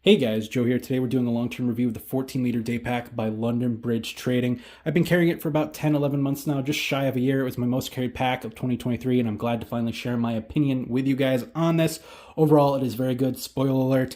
Hey guys, Joe here. Today we're doing a long-term review of the 14-liter day pack by London Bridge Trading. I've been carrying it for about 10, 11 months now, just shy of a year. It was my most carried pack of 2023, and I'm glad to finally share my opinion with you guys on this. Overall, it is very good. Spoiler alert.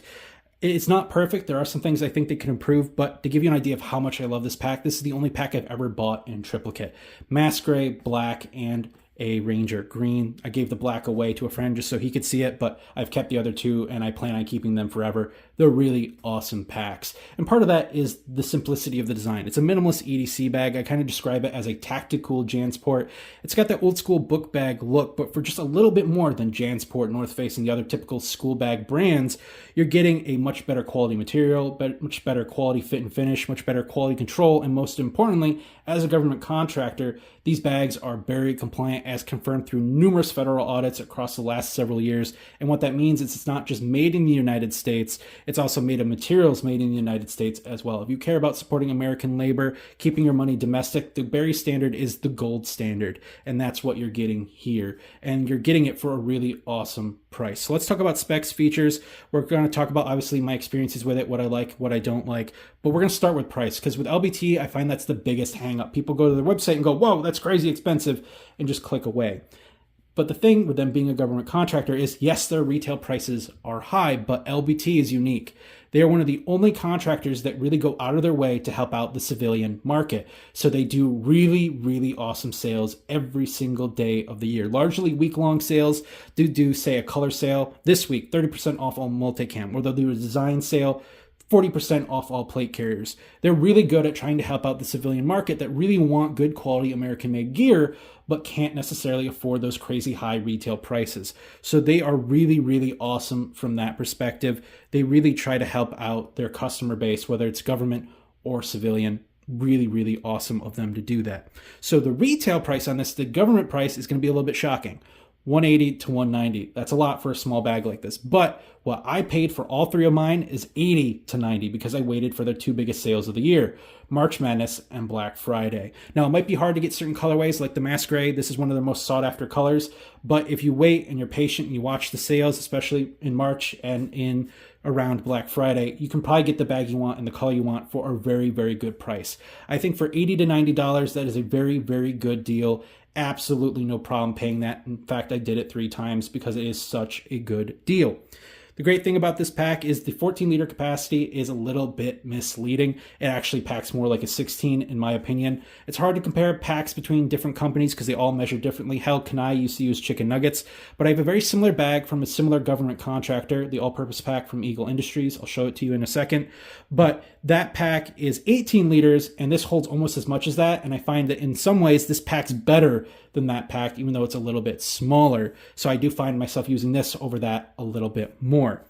It's not perfect. There are some things I think they could improve, but to give you an idea of how much I love this pack, this is the only pack I've ever bought in triplicate. Mass gray, black, and a Ranger green. I gave the black away to a friend just so he could see it, but I've kept the other two and I plan on keeping them forever. They're really awesome packs. And part of that is the simplicity of the design. It's a minimalist EDC bag. I kind of describe it as a tactical Jansport. It's got that old school book bag look, but for just a little bit more than Jansport, North Face, and the other typical school bag brands, you're getting a much better quality material, but much better quality fit and finish, much better quality control, and most importantly, as a government contractor, these bags are very compliant as confirmed through numerous federal audits across the last several years. And what that means is it's not just made in the United States, it's also made of materials made in the United States as well. If you care about supporting American labor, keeping your money domestic, the Berry standard is the gold standard. And that's what you're getting here. And you're getting it for a really awesome price. So let's talk about specs, features. We're going to talk about obviously my experiences with it, what I like, what I don't like, but we're going to start with price because with LBT, I find that's the biggest hang up. People go to their website and go, whoa, that's crazy expensive, and just click away. But the thing with them being a government contractor is, yes, their retail prices are high, but LBT is unique. They are one of the only contractors that really go out of their way to help out the civilian market. So they do really, really awesome sales every single day of the year. Largely week-long sales. Do say a color sale this week, 30% off all multicam, or they'll do a design sale, 40% off all plate carriers. They're really good at trying to help out the civilian market that really want good quality American-made gear, but can't necessarily afford those crazy high retail prices. So they are really, really awesome from that perspective. They really try to help out their customer base, whether it's government or civilian. Really, really awesome of them to do that. So the retail price on this, the government price, is going to be a little bit shocking. 180 to 190. That's a lot for a small bag like this. But what I paid for all three of mine is 80 to 90 because I waited for their two biggest sales of the year, March Madness and Black Friday. Now, it might be hard to get certain colorways like the Mass Gray. This is one of the most sought after colors. But if you wait and you're patient and you watch the sales, especially in March and in around Black Friday, you can probably get the bag you want and the color you want for a very, very good price. I think for $80 to $90, that is a very, very good deal. Absolutely no problem paying that. In fact, I did it 3 times because it is such a good deal. The great thing about this pack is the 14-liter capacity is a little bit misleading. It actually packs more like a 16 in my opinion. It's hard to compare packs between different companies because they all measure differently. Hell, Kanai used to use chicken nuggets, but I have a very similar bag from a similar government contractor, the all-purpose pack from Eagle Industries. I'll show it to you in a second. But that pack is 18 liters, and this holds almost as much as that, and I find that in some ways this pack's better than that pack, even though it's a little bit smaller. So I do find myself using this over that a little bit more.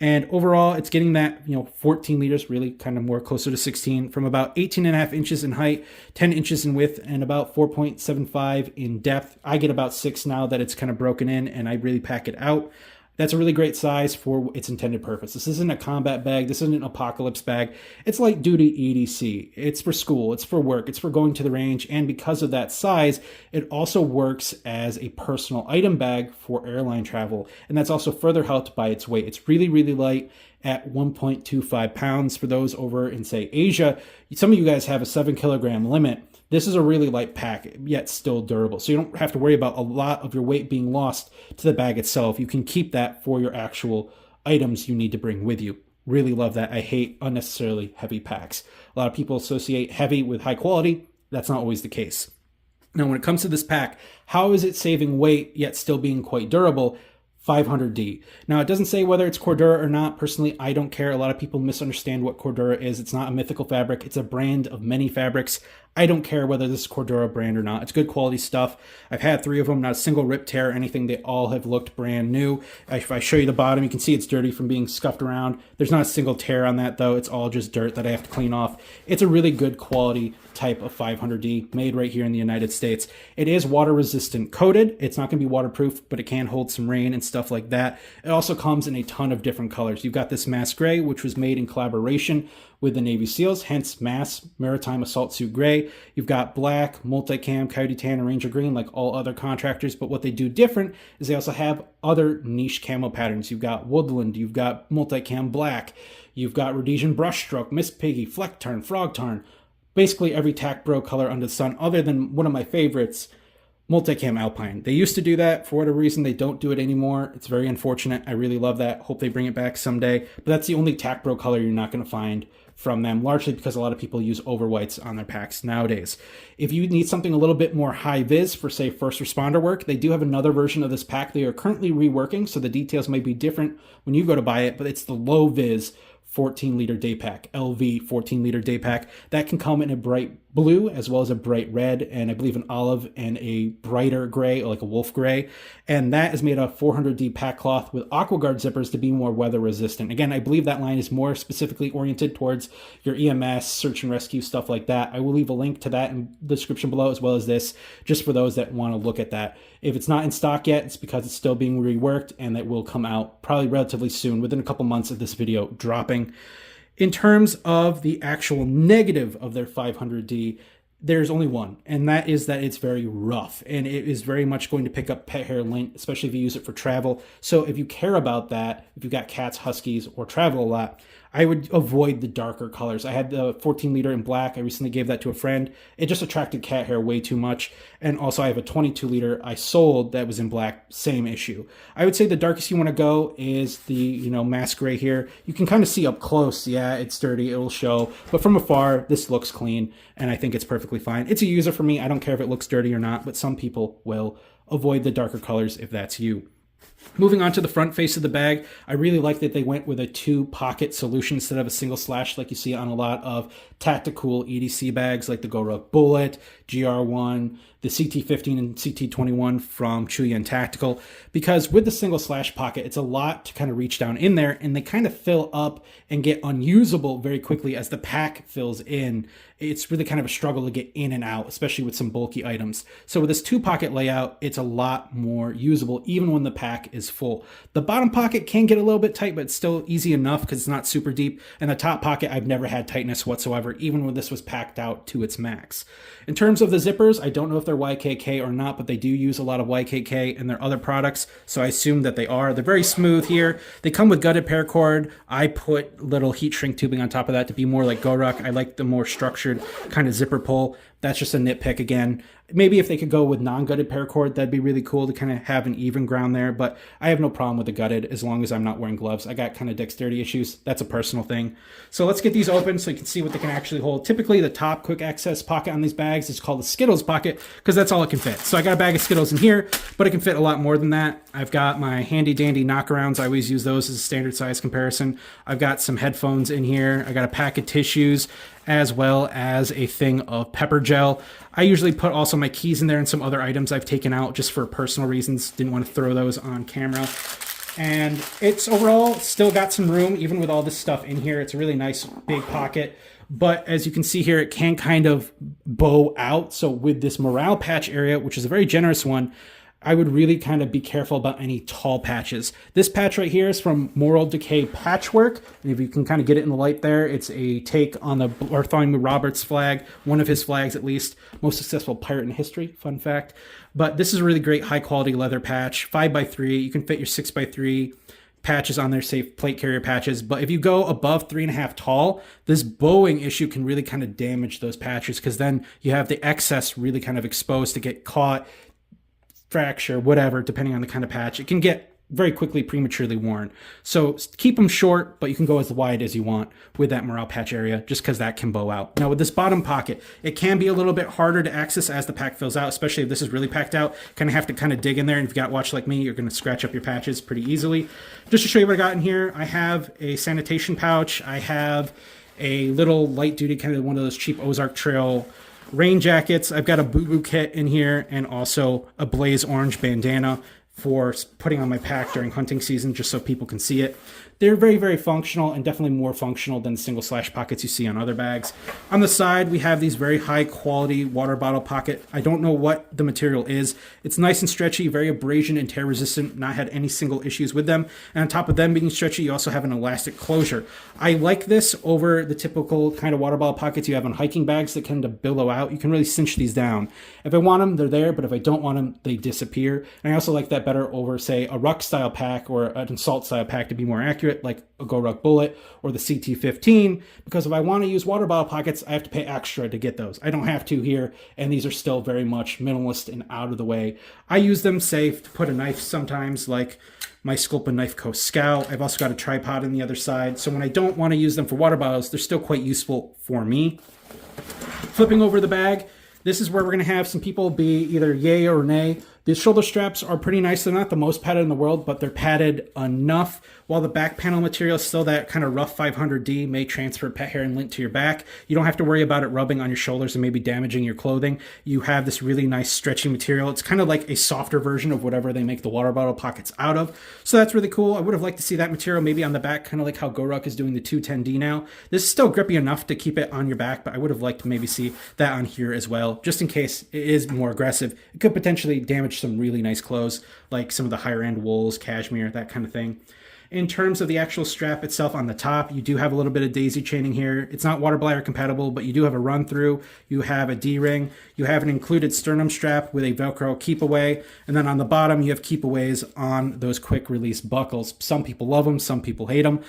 And overall, it's getting that, 14 liters, really kind of more closer to 16, from about 18 and a half inches in height, 10 inches in width, and about 4.75 in depth. I get about 6 now that it's kind of broken in, and I really pack it out. That's a really great size for its intended purpose. This isn't a combat bag. This isn't an apocalypse bag. It's light duty EDC. It's for school. It's for work. It's for going to the range. And because of that size, it also works as a personal item bag for airline travel. And that's also further helped by its weight. It's really, really light at 1.25 pounds. For those over in, say, Asia, some of you guys have a 7-kilogram limit. This is a really light pack, yet still durable. So you don't have to worry about a lot of your weight being lost to the bag itself. You can keep that for your actual items you need to bring with you. Really love that. I hate unnecessarily heavy packs. A lot of people associate heavy with high quality. That's not always the case. Now, when it comes to this pack, how is it saving weight yet still being quite durable? 500D. Now, it doesn't say whether it's Cordura or not. Personally, I don't care. A lot of people misunderstand what Cordura is. It's not a mythical fabric. It's a brand of many fabrics. I don't care whether this is Cordura brand or not. It's good quality stuff. I've had 3 of them, not a single rip, tear, or anything. They all have looked brand new. If I show you the bottom, you can see it's dirty from being scuffed around. There's not a single tear on that, though. It's all just dirt that I have to clean off. It's a really good quality type of 500D made right here in the United States. It is water resistant coated. It's not going to be waterproof, but it can hold some rain and stuff like that. It also comes in a ton of different colors. You've got this Mass Gray, which was made in collaboration with the Navy SEALs, hence MASS, Maritime Assault Suit Gray. gray. You've got black, multicam, coyote tan, and ranger green like all other contractors, but what they do different is they also have other niche camo patterns. You've got woodland, you've got multicam black, you've got Rhodesian brushstroke, Miss Piggy, fleck tarn, frog tarn, basically every tack bro color under the sun, other than one of my favorites, multicam alpine. They used to do that. For whatever reason, they don't do it anymore. It's very unfortunate. I really love that. Hope they bring it back someday. But that's the only tack bro color you're not going to find from them, largely because a lot of people use over whites on their packs nowadays. If you need something a little bit more high vis for, say, first responder work, they do have another version of this pack they are currently reworking, so the details may be different when you go to buy it, but it's the low vis 14-liter day pack, LV 14-liter day pack. That can come in a bright blue as well as a bright red, and I believe an olive and a brighter gray, like a wolf gray. And that is made of 400D pack cloth with AquaGuard zippers to be more weather resistant. Again, I believe that line is more specifically oriented towards your EMS, search and rescue, stuff like that. I will leave a link to that in the description below, as well as this, just for those that want to look at that. If it's not in stock yet, it's because it's still being reworked, and that will come out probably relatively soon, within a couple months of this video dropping. In terms of the actual negative of their 500D, there's only one, and that is that it's very rough, and it is very much going to pick up pet hair lint, especially if you use it for travel. So if you care about that, if you've got cats, huskies, or travel a lot, I would avoid the darker colors. I had the 14-liter in black. I recently gave that to a friend. It just attracted cat hair way too much. And also I have a 22-liter I sold that was in black, same issue. I would say the darkest you want to go is the, mass gray here. You can kind of see up close, yeah, it's dirty, it'll show. But from afar, this looks clean, and I think it's perfectly fine. It's a user for me. I don't care if it looks dirty or not, but some people will. Avoid the darker colors if that's you. Moving on to the front face of the bag, I really like that they went with a 2-pocket solution instead of a single slash like you see on a lot of tactical EDC bags like the GoRuck Bullet, GR1, the CT15 and CT21 from Chuyan Tactical, because with the single slash pocket, it's a lot to kind of reach down in there, and they kind of fill up and get unusable very quickly as the pack fills in. It's really kind of a struggle to get in and out, especially with some bulky items. So with this 2-pocket layout, it's a lot more usable even when the pack is full. The bottom pocket can get a little bit tight, but it's still easy enough because it's not super deep. And the top pocket, I've never had tightness whatsoever, even when this was packed out to its max. In terms of the zippers, I don't know if they're YKK or not, but they do use a lot of YKK in their other products, so I assume that they are. They're very smooth here. They come with gutted paracord. I put little heat shrink tubing on top of that to be more like GoRuck. I like the more structured kind of zipper pull. That's just a nitpick again. Maybe if they could go with non-gutted paracord, that'd be really cool to kind of have an even ground there, but I have no problem with the gutted as long as I'm not wearing gloves. I got kind of dexterity issues. That's a personal thing. So let's get these open so you can see what they can actually hold. Typically, the top quick access pocket on these bags is called the Skittles pocket because that's all it can fit. So I got a bag of Skittles in here, but it can fit a lot more than that. I've got my handy dandy knockarounds. I always use those as a standard size comparison. I've got some headphones in here. I got a pack of tissues, as well as a thing of pepper gel. I usually put also my keys in there and some other items I've taken out just for personal reasons. Didn't want to throw those on camera. And it's overall still got some room, even with all this stuff in here. It's a really nice big pocket. But as you can see here, it can kind of bow out. So with this morale patch area, which is a very generous one, I would really kind of be careful about any tall patches. This patch right here is from Moral Decay Patchwork. And if you can kind of get it in the light there, it's a take on the Bartholomew Roberts flag, one of his flags at least, most successful pirate in history, fun fact. But this is a really great high quality leather patch, 5x3. You can fit your 6x3 patches on there, safe plate carrier patches. But if you go above 3.5 tall, this bowing issue can really kind of damage those patches because then you have the excess really kind of exposed to get caught, fracture, whatever, depending on the kind of patch. It can get very quickly prematurely worn. So keep them short, but you can go as wide as you want with that morale patch area, just because that can bow out. Now with this bottom pocket, it can be a little bit harder to access as the pack fills out, especially if this is really packed out. Kind of have to kind of dig in there, and if you've got watch like me, you're going to scratch up your patches pretty easily. Just to show you what I got in here, I have a sanitation pouch. I have a little light duty, kind of one of those cheap Ozark Trail rain jackets. I've got a boo-boo kit in here and also a blaze orange bandana for putting on my pack during hunting season, just so people can see it. they're very, very functional and definitely more functional than single slash pockets you see on other bags. On the side, we have these very high quality water bottle pocket. I don't know what the material is. It's nice and stretchy, very abrasion and tear resistant, not had any single issues with them. And on top of them being stretchy, you also have an elastic closure. I like this over the typical kind of water bottle pockets you have on hiking bags that tend to billow out. You can really cinch these down. If I want them, they're there, but if I don't want them, they disappear. And I also like that better over, say, a ruck style pack or an assault style pack to be more accurate, like a Go Ruck Bullet or the CT15, because if I want to use water bottle pockets, I have to pay extra to get those. I don't have to here, and these are still very much minimalist and out of the way. I use them, say, to put a knife sometimes, like my Sculpin Knife Co. Scout. I've also got a tripod on the other side, so when I don't want to use them for water bottles, they're still quite useful for me. Flipping over the bag, this is where we're going to have some people be either yay or nay. The shoulder straps are pretty nice. They're not the most padded in the world, but they're padded enough. While the back panel material is still that kind of rough 500D, may transfer pet hair and lint to your back. You don't have to worry about it rubbing on your shoulders and maybe damaging your clothing. You have this really nice stretchy material. It's kind of like a softer version of whatever they make the water bottle pockets out of. So that's really cool. I would have liked to see that material maybe on the back, kind of like how Go Ruck is doing the 210D now. This is still grippy enough to keep it on your back, but I would have liked to maybe see that on here as well, just in case it is more aggressive. It could potentially damage some really nice clothes, like some of the higher end wools, cashmere, that kind of thing. In terms of the actual strap itself on the top, you do have a little bit of daisy chaining here. It's not water bladder compatible, but you do have a run through. You have a D-ring. You have an included sternum strap with a Velcro keep away. And then on the bottom, you have keep aways on those quick release buckles. Some people love them. Some people hate them.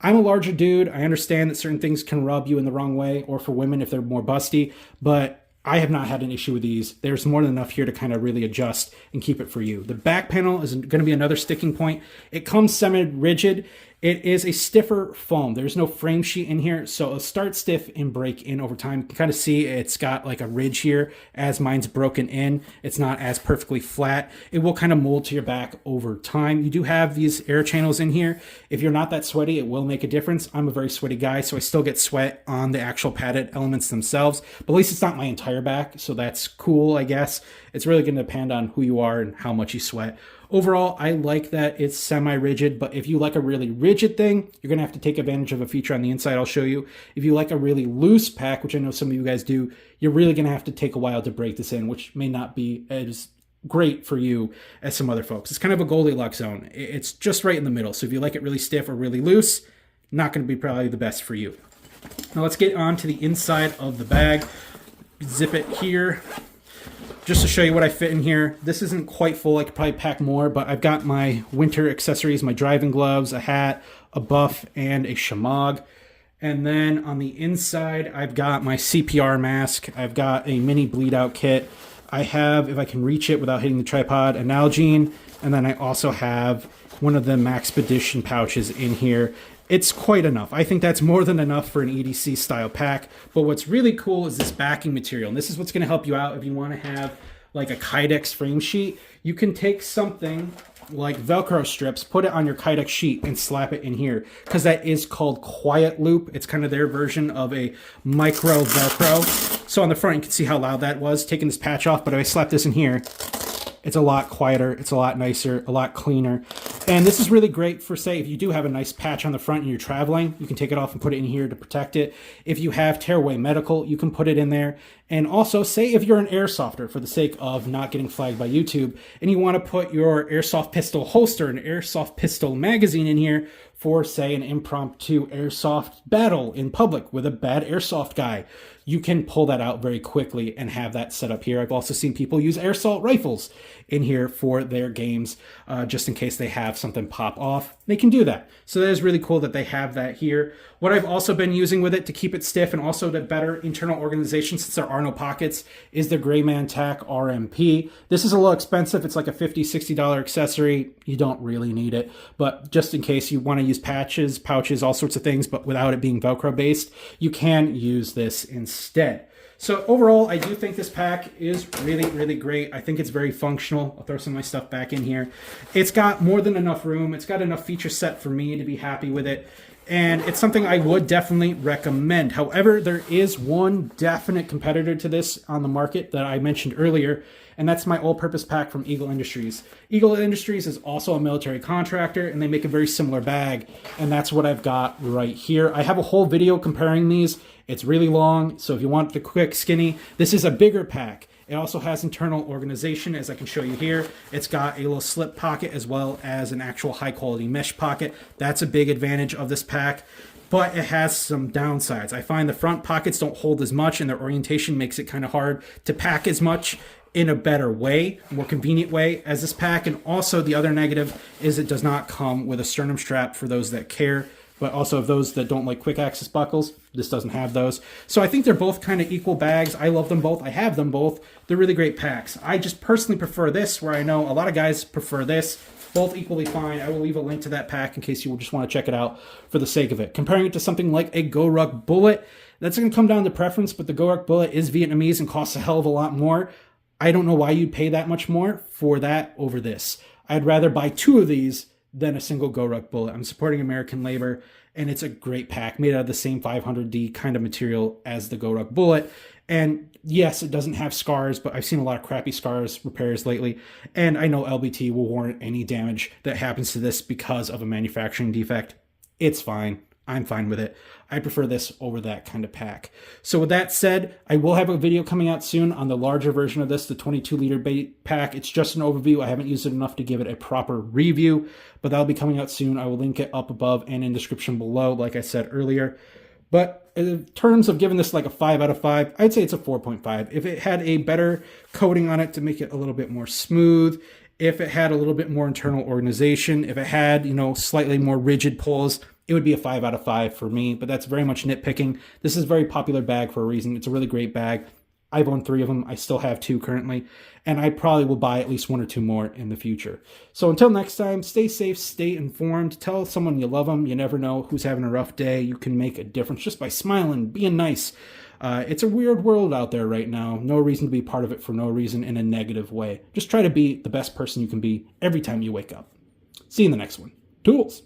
I'm a larger dude. I understand that certain things can rub you in the wrong way, or for women if they're more busty, but I have not had an issue with these. There's more than enough here to kind of really adjust and keep it for you. The back panel is going to be another sticking point. It comes semi-rigid. It is a stiffer foam. There's no frame sheet in here, so it'll start stiff and break in over time. You can kind of see it's got like a ridge here as mine's broken in. It's not as perfectly flat. It will kind of mold to your back over time. You do have these air channels in here. If you're not that sweaty, it will make a difference. I'm a very sweaty guy, so I still get sweat on the actual padded elements themselves, but at least it's not my entire back, so that's cool, I guess. It's really going to depend on who you are and how much you sweat. Overall, I like that it's semi-rigid, but if you like a really rigid thing, you're going to have to take advantage of a feature on the inside I'll show you. If you like a really loose pack, which I know some of you guys do, you're really going to have to take a while to break this in, which may not be as great for you as some other folks. It's kind of a Goldilocks zone. It's just right in the middle. So if you like it really stiff or really loose, not going to be probably the best for you. Now let's get on to the inside of the bag. Zip it here. Just to show you what I fit in here. This isn't quite full. I could probably pack more, but I've got my winter accessories, my driving gloves, a hat, a buff, and a shamog. And then on the inside, I've got my CPR mask. I've got a mini bleed out kit. I have, if I can reach it without hitting the tripod, an Nalgene. And then I also have one of the Maxpedition pouches in here. It's quite enough. I think that's more than enough for an EDC style pack. But what's really cool is this backing material. And this is what's going to help you out if you want to have like a Kydex frame sheet. You can take something like Velcro strips, put it on your Kydex sheet and slap it in here, because that is called Quiet Loop. It's kind of their version of a micro Velcro. So on the front, you can see how loud that was taking this patch off. But if I slap this in here, it's a lot quieter, it's a lot nicer, a lot cleaner. And this is really great for, say, if you do have a nice patch on the front and you're traveling, you can take it off and put it in here to protect it. If you have Tearaway Medical, you can put it in there. And also, say if you're an airsofter, for the sake of not getting flagged by YouTube, and you want to put your airsoft pistol holster and airsoft pistol magazine in here for, say, an impromptu airsoft battle in public with a bad airsoft guy, you can pull that out very quickly and have that set up here. I've also seen people use air assault rifles in here for their games, just in case they have something pop off. They can do that. So that is really cool that they have that here. What I've also been using with it to keep it stiff and also to better internal organization, since there are no pockets, is the Grayman Tac RMP. This is a little expensive. It's like a $50, $60 accessory. You don't really need it, but just in case you want to use patches, pouches, all sorts of things, but without it being Velcro based, you can use this instead. So overall, I do think this pack is really, really great. I think it's very functional. I'll throw some of my stuff back in here. It's got more than enough room. It's got enough feature set for me to be happy with it. and it's something I would definitely recommend. However, there is one definite competitor to this on the market that I mentioned earlier, and that's my all-purpose pack from Eagle Industries. Eagle Industries is also a military contractor, and they make a very similar bag, and that's what I've got right here. I have a whole video comparing these. It's really long, so if you want the quick, skinny, this is a bigger pack. It also has internal organization, as I can show you here. It's got a little slip pocket as well as an actual high-quality mesh pocket. That's a big advantage of this pack, but it has some downsides. I find the front pockets don't hold as much, and their orientation makes it kind of hard to pack as much in a better way, a more convenient way as this pack. And also the other negative is it does not come with a sternum strap for those that care. But also of those that don't like quick access buckles, this doesn't have those. So I think they're both kind of equal bags. I love them both. I have them both. They're really great packs. I just personally prefer this, where I know a lot of guys prefer this. Both equally fine. I will leave a link to that pack in case you just want to check it out for the sake of it. Comparing it to something like a GoRuck Bullet, that's going to come down to preference, but the GoRuck Bullet is Vietnamese and costs a hell of a lot more. I don't know why you'd pay that much more for that over this. I'd rather buy two of these than a single GoRuck Bullet. I'm supporting American labor, and it's a great pack made out of the same 500D kind of material as the GoRuck Bullet. And yes, it doesn't have scars, but I've seen a lot of crappy scars repairs lately, and I know LBT will warrant any damage that happens to this because of a manufacturing defect. It's fine. I'm fine with it. I prefer this over that kind of pack. So with that said, I will have a video coming out soon on the larger version of this, the 22-liter bait pack. It's just an overview. I haven't used it enough to give it a proper review, but that'll be coming out soon. I will link it up above and in the description below, like I said earlier. But in terms of giving this like a 5 out of 5, I'd say it's a 4.5. If it had a better coating on it to make it a little bit more smooth, if it had a little bit more internal organization, if it had, slightly more rigid pulls, it would be a 5 out of 5 for me, but that's very much nitpicking. This is a very popular bag for a reason. It's a really great bag. I've owned 3 of them. I still have 2 currently, and I probably will buy at least 1 or 2 more in the future. So until next time, stay safe, stay informed, tell someone you love them. You never know who's having a rough day. You can make a difference just by smiling, being nice. It's a weird world out there right now. No reason to be part of it for no reason in a negative way. Just try to be the best person you can be every time you wake up. See you in the next one. Toodles!